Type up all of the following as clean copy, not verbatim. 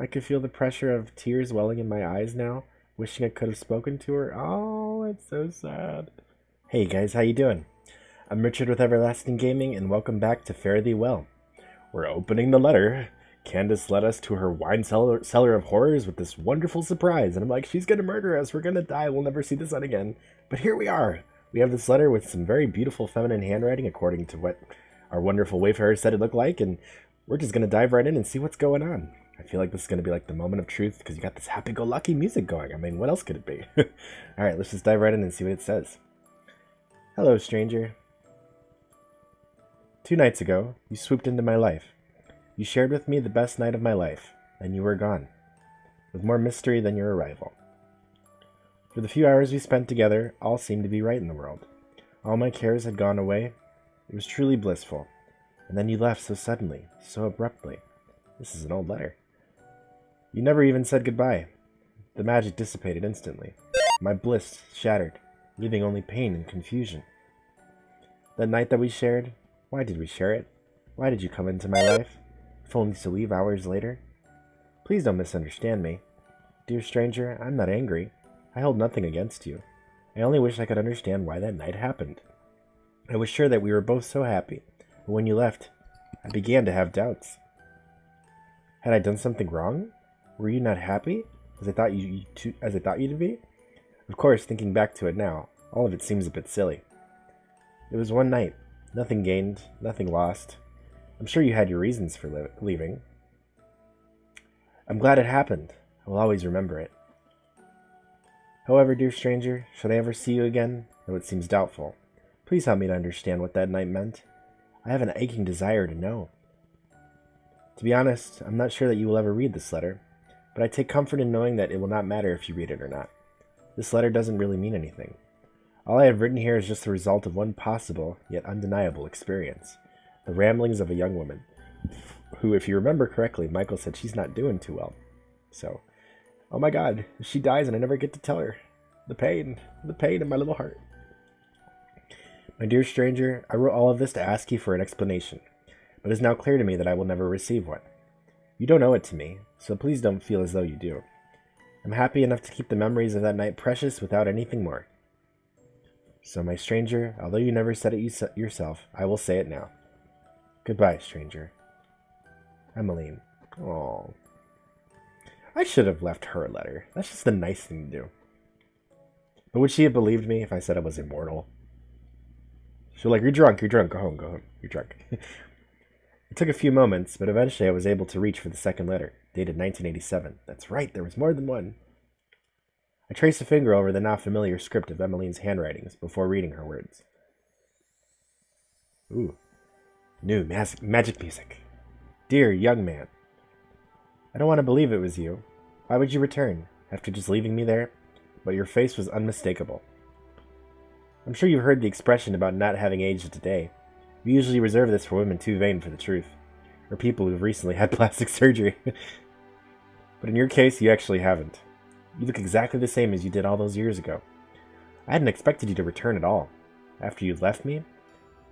I could feel the pressure of tears welling in my eyes now, wishing I could have spoken to her. Oh, it's so sad. Hey guys, how you doing? I'm Richard with Everlasting Gaming, and welcome back to Fare Thee Well. We're opening the letter. Candace led us to her wine cellar of horrors with this wonderful surprise, and I'm like, she's gonna murder us, we're gonna die, we'll never see the sun again. But here we are. We have this letter with some very beautiful feminine handwriting according to what our wonderful wayfarer said it looked like, and we're just gonna dive right in and see what's going on. I feel like this is gonna be like the moment of truth because you got this happy-go-lucky music going. I mean, what else could it be? Alright, let's just dive right in and see what it says. Hello, stranger. 2 nights ago, you swooped into my life. You shared with me the best night of my life, and you were gone, with more mystery than your arrival. For the few hours we spent together, all seemed to be right in the world. All my cares had gone away. It was truly blissful. And then you left so suddenly, so abruptly. This is an old letter. You never even said goodbye. The magic dissipated instantly. My bliss shattered, leaving only pain and confusion. That night that we shared, why did we share it? Why did you come into my life, if only to leave hours later? Please don't misunderstand me. Dear stranger, I'm not angry. I hold nothing against you. I only wish I could understand why that night happened. I was sure that we were both so happy, but when you left, I began to have doubts. Had I done something wrong? Were you not happy, as I thought you to be? Of course, thinking back to it now, all of it seems a bit silly. It was one night. Nothing gained, nothing lost. I'm sure you had your reasons for leaving. I'm glad it happened. I will always remember it. However, dear stranger, should I ever see you again, though it seems doubtful, please help me to understand what that night meant. I have an aching desire to know. To be honest, I'm not sure that you will ever read this letter, but I take comfort in knowing that it will not matter if you read it or not. This letter doesn't really mean anything. All I have written here is just the result of one possible, yet undeniable experience. The ramblings of a young woman, who, if you remember correctly, Michael said she's not doing too well. So, oh my god, if she dies and I never get to tell her. The pain in my little heart. My dear stranger, I wrote all of this to ask you for an explanation, but it is now clear to me that I will never receive one. You don't owe it to me, so please don't feel as though you do. I'm happy enough to keep the memories of that night precious without anything more. So, my stranger, although you never said it yourself, I will say it now. Goodbye, stranger. Emmeline. Oh, I should have left her a letter. That's just the nice thing to do. But would she have believed me if I said I was immortal? She'd be like, you're drunk, go home, you're drunk. It took a few moments, but eventually I was able to reach for the second letter, dated 1987. That's right, there was more than one. I traced a finger over the now familiar script of Emmeline's handwritings before reading her words. Ooh, new magic music. Dear young man, I don't want to believe it was you. Why would you return, after just leaving me there? But your face was unmistakable. I'm sure you've heard the expression about not having aged a day. We usually reserve this for women too vain for the truth, or people who've recently had plastic surgery. But in your case, you actually haven't. You look exactly the same as you did all those years ago. I hadn't expected you to return at all. After you left me,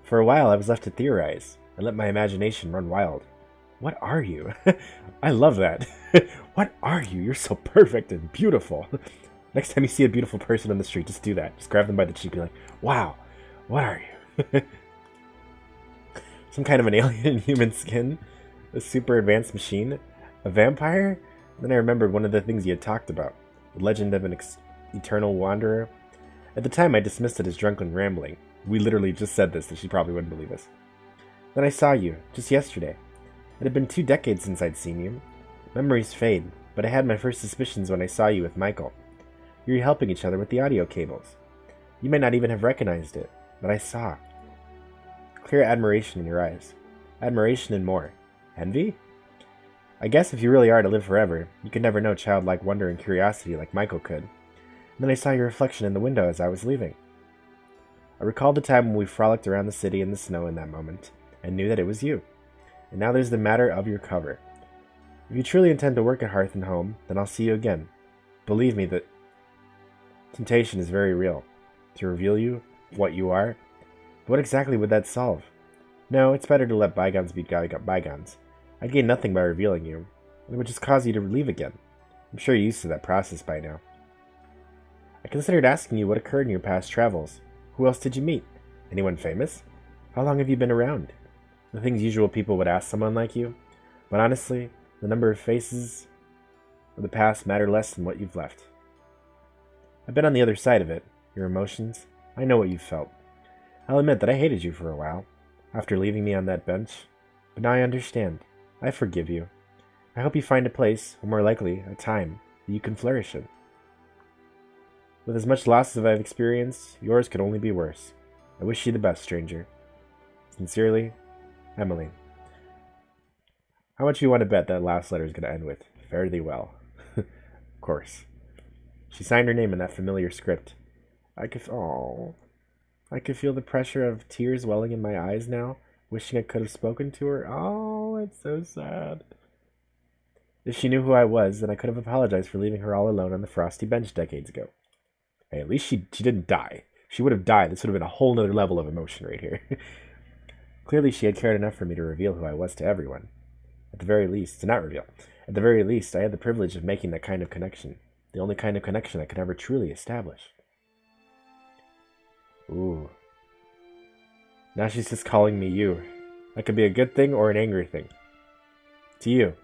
for a while I was left to theorize, and let my imagination run wild. What are you? I love that. What are you? You're so perfect and beautiful. Next time you see a beautiful person on the street, just do that. Just grab them by the cheek and be like, wow, what are you? Some kind of an alien in human skin? A super advanced machine? A vampire? Then I remembered one of the things you had talked about. The legend of an eternal wanderer. At the time, I dismissed it as drunken rambling. We literally just said this, that she probably wouldn't believe us. Then I saw you, just yesterday. It had been 2 decades since I'd seen you. Memories fade, but I had my first suspicions when I saw you with Michael. You were helping each other with the audio cables. You might not even have recognized it, but I saw. Clear admiration in your eyes. Admiration and more. Envy? I guess if you really are to live forever, you could never know childlike wonder and curiosity like Michael could. And then I saw your reflection in the window as I was leaving. I recalled the time when we frolicked around the city in the snow in that moment, and knew that it was you. And now there's the matter of your cover. If you truly intend to work at Hearth and Home, then I'll see you again. Believe me that temptation is very real. To reveal you, what you are. But what exactly would that solve? No, it's better to let bygones be bygones. I'd gain nothing by revealing you. and it would just cause you to leave again. I'm sure you're used to that process by now. I considered asking you what occurred in your past travels. Who else did you meet? Anyone famous? How long have you been around? The things usual people would ask someone like you. But honestly, the number of faces of the past matter less than what you've left. I've been on the other side of it, your emotions. I know what you've felt. I'll admit that I hated you for a while, after leaving me on that bench. But now I understand. I forgive you. I hope you find a place, or more likely, a time, that you can flourish in. With as much loss as I've experienced, yours could only be worse. I wish you the best, stranger. Sincerely, Emily. How much you want to bet that last letter is going to end with, fare thee well? Of course. She signed her name in that familiar script. I could feel the pressure of tears welling in my eyes now, wishing I could have spoken to her. Oh, it's so sad. If she knew who I was, then I could have apologized for leaving her all alone on the frosty bench decades ago. Hey, at least she didn't die. If she would have died, this would have been a whole nother level of emotion right here. Clearly she had cared enough for me to reveal who I was to everyone. At the very least, to not reveal. At the very least, I had the privilege of making that kind of connection. The only kind of connection I could ever truly establish. Ooh. Now she's just calling me you. That could be a good thing or an angry thing. To you.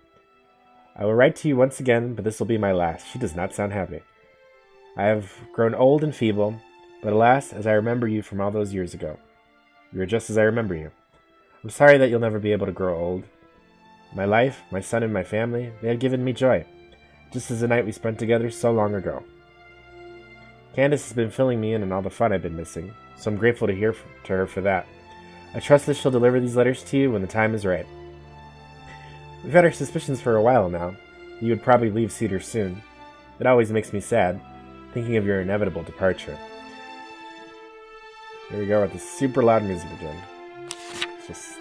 I will write to you once again, but this will be my last. She does not sound happy. I have grown old and feeble, but alas, as I remember you from all those years ago. You are just as I remember you. I'm sorry that you'll never be able to grow old. My life, my son, and my family, they have given me joy, just as the night we spent together so long ago. Candace has been filling me in on all the fun I've been missing, so I'm grateful to her for that. I trust that she'll deliver these letters to you when the time is right. We've had our suspicions for a while now. You would probably leave Cedar soon. It always makes me sad, thinking of your inevitable departure. Here we go with the super loud music again. Let's just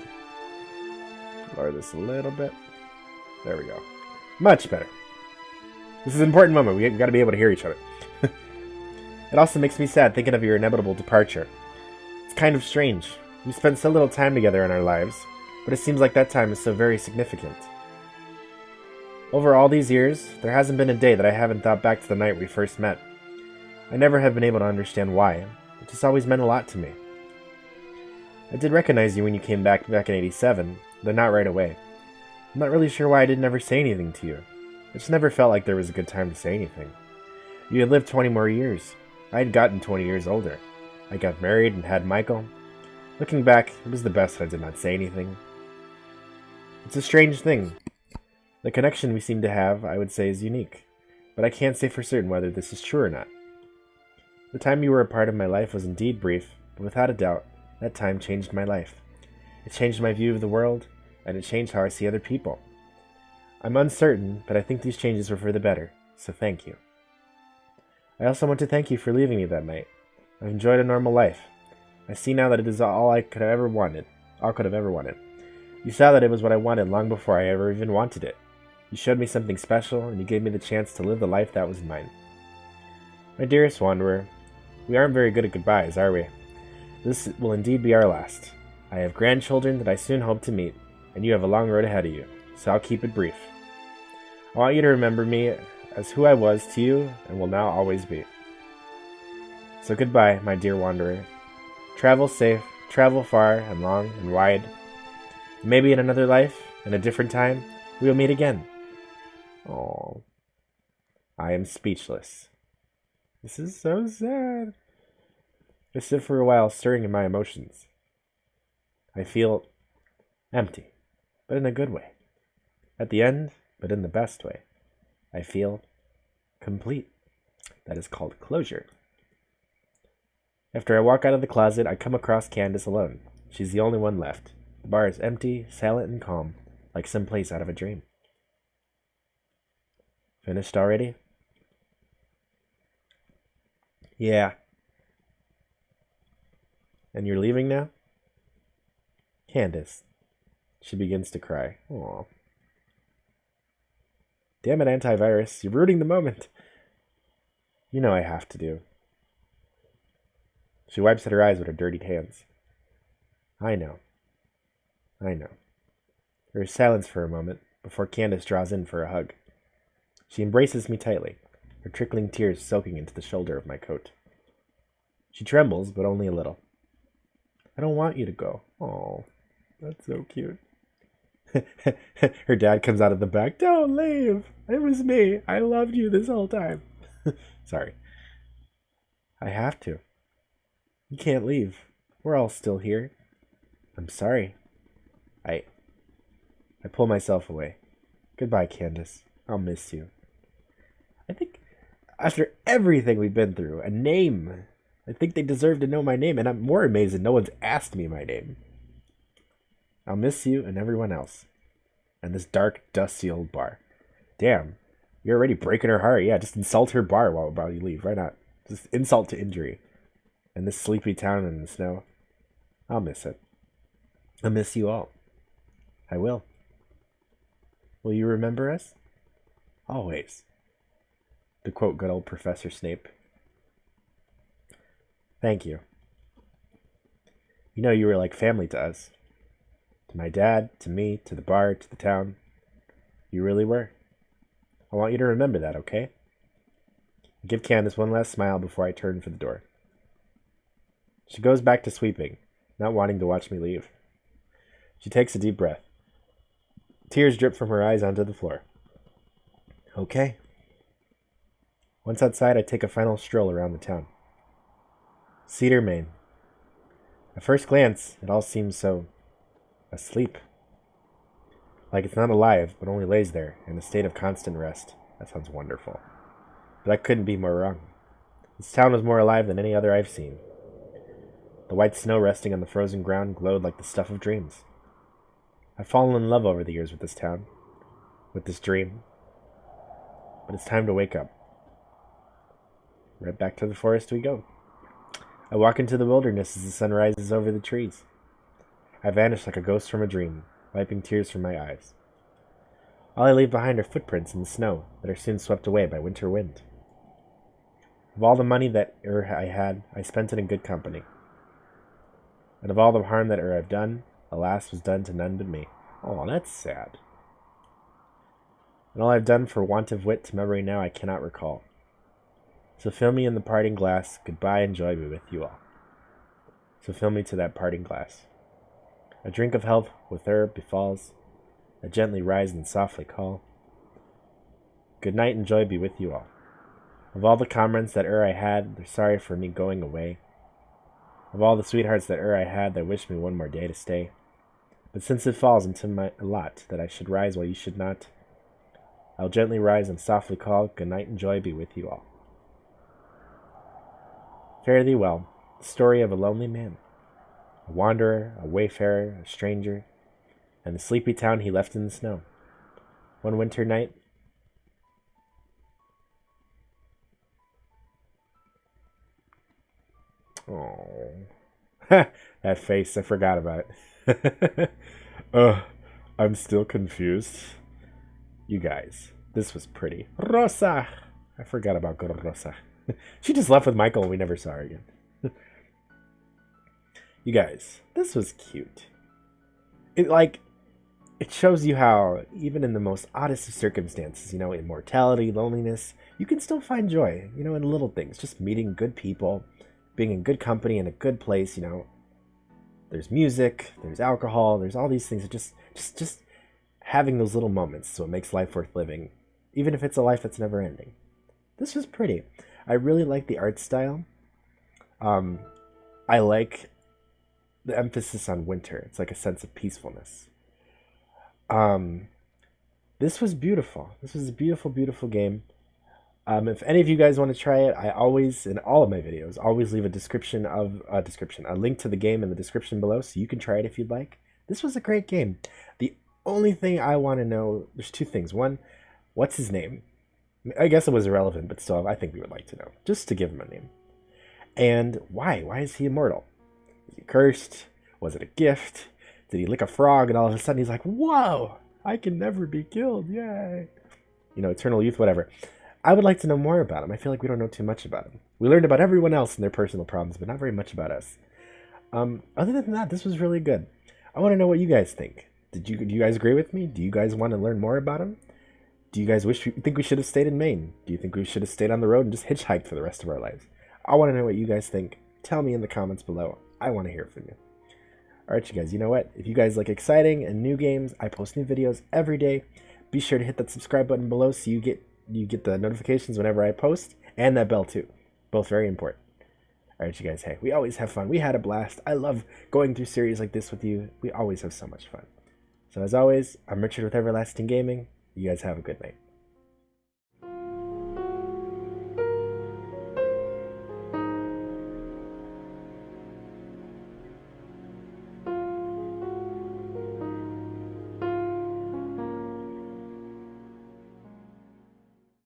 lower this a little bit. There we go. Much better. This is an important moment. We've got to be able to hear each other. It also makes me sad thinking of your inevitable departure. It's kind of strange. We spent so little time together in our lives, but it seems like that time is so very significant. Over all these years, there hasn't been a day that I haven't thought back to the night we first met. I never have been able to understand why. It just always meant a lot to me. I did recognize you when you came back in 87, though not right away. I'm not really sure why I didn't ever say anything to you. It just never felt like there was a good time to say anything. You had lived 20 more years. I had gotten 20 years older. I got married and had Michael. Looking back, it was the best I did not say anything. It's a strange thing. The connection we seem to have, I would say, is unique, but I can't say for certain whether this is true or not. The time you were a part of my life was indeed brief, but without a doubt, that time changed my life. It changed my view of the world, and it changed how I see other people. I'm uncertain, but I think these changes were for the better, so thank you. I also want to thank you for leaving me that night. I've enjoyed a normal life. I see now that it is all I could have ever wanted. You saw that it was what I wanted long before I ever even wanted it. You showed me something special, and you gave me the chance to live the life that was mine. My dearest wanderer, we aren't very good at goodbyes, are we? This will indeed be our last. I have grandchildren that I soon hope to meet, and you have a long road ahead of you, so I'll keep it brief. I want you to remember me as who I was to you and will now always be. So goodbye, my dear wanderer. Travel safe, travel far and long and wide. Maybe in another life, in a different time, we will meet again. Oh, I am speechless. This is so sad. I sit for a while, stirring in my emotions. I feel empty, but in a good way. At the end, but in the best way. I feel complete. That is called closure. After I walk out of the closet, I come across Candace alone. She's the only one left. The bar is empty, silent, and calm, like some place out of a dream. Finished already? Yeah. And you're leaving now? Candace. She begins to cry. Aww. Damn it, antivirus. You're ruining the moment. You know I have to do. She wipes at her eyes with her dirty hands. I know. There is silence for a moment, before Candace draws in for a hug. She embraces me tightly, her trickling tears soaking into the shoulder of my coat. She trembles, but only a little. I don't want you to go. Oh, that's so cute. Her dad comes out of the back. Don't leave. It was me. I loved you this whole time. Sorry. I have to. You can't leave. We're all still here. I'm sorry. I pull myself away. Goodbye, Candace. I'll miss you. I think after everything we've been through, a name. I think they deserve to know my name, and I'm more amazed that no one's asked me my name. I'll miss you and everyone else. And this dark, dusty old bar. Damn, you're already breaking her heart. Yeah, just insult her bar while you leave. Why not? Just insult to injury. And this sleepy town in the snow. I'll miss it. I'll miss you all. I will. Will you remember us? Always. To quote good old Professor Snape. Thank you. You know, you were like family to us. To my dad, to me, to the bar, to the town. You really were. I want you to remember that, okay? Give Candace one last smile before I turn for the door. She goes back to sweeping, not wanting to watch me leave. She takes a deep breath. Tears drip from her eyes onto the floor. Okay. Once outside, I take a final stroll around the town. Cedar, Maine. At first glance, it all seems so asleep. Like it's not alive, but only lays there, in a state of constant rest. That sounds wonderful. But I couldn't be more wrong. This town was more alive than any other I've seen. The white snow resting on the frozen ground glowed like the stuff of dreams. I've fallen in love over the years with this town, with this dream. But it's time to wake up. Right back to the forest we go. I walk into the wilderness as the sun rises over the trees. I vanish like a ghost from a dream, wiping tears from my eyes. All I leave behind are footprints in the snow that are soon swept away by winter wind. Of all the money that I had, I spent it in good company. And of all the harm that I've done, alas, was done to none but me. Oh, that's sad. And all I've done for want of wit to memory now I cannot recall. So fill me in the parting glass, goodbye and joy be with you all. So fill me to that parting glass. A drink of health with her befalls, I gently rise and softly call. Good night and joy be with you all. Of all the comrades that I had, they're sorry for me going away. Of all the sweethearts that I had, they wish me one more day to stay. But since it falls into my lot that I should rise while you should not, I'll gently rise and softly call, good night and joy be with you all. Fare thee well, the story of a lonely man, a wanderer, a wayfarer, a stranger, and the sleepy town he left in the snow. One winter night, oh, that face, I forgot about it. I'm still confused. You guys, this was pretty. Rosa! I forgot about good Rosa. She just left with Michael and we never saw her again. You guys, this was cute. It shows you how, even in the most oddest of circumstances, immortality, loneliness, you can still find joy, in little things. Just meeting good people, being in good company in a good place, There's music, there's alcohol, there's all these things. That just having those little moments is what makes life worth living, even if it's a life that's never ending. This was pretty. I really like the art style. I like the emphasis on winter. It's like a sense of peacefulness. This was beautiful. This was a beautiful, beautiful game. If any of you guys want to try it, I always, in all of my videos, always leave a link to the game in the description below, so you can try it if you'd like. This was a great game. The only thing I want to know, there's two things. One, what's his name? I guess it was irrelevant, but still, I think we would like to know, just to give him a name. And why? Why is he immortal? Is he cursed? Was it a gift? Did he lick a frog and all of a sudden he's like, whoa, I can never be killed, yay. Eternal youth, whatever. I would like to know more about him. I feel like we don't know too much about him. We learned about everyone else and their personal problems, but not very much about us. Other than that, this was really good. I want to know what you guys think. Do you guys agree with me? Do you guys want to learn more about him? Do you guys think we should have stayed in Maine? Do you think we should have stayed on the road and just hitchhiked for the rest of our lives? I want to know what you guys think. Tell me in the comments below. I want to hear from you. Alright, you guys, you know what? If you guys like exciting and new games, I post new videos every day. Be sure to hit that subscribe button below so you get the notifications whenever I post, and that bell too. Both very important. Alright, you guys, hey, we always have fun. We had a blast. I love going through series like this with you. We always have so much fun. So as always, I'm Richard with Everlasting Gaming. You guys have a good night.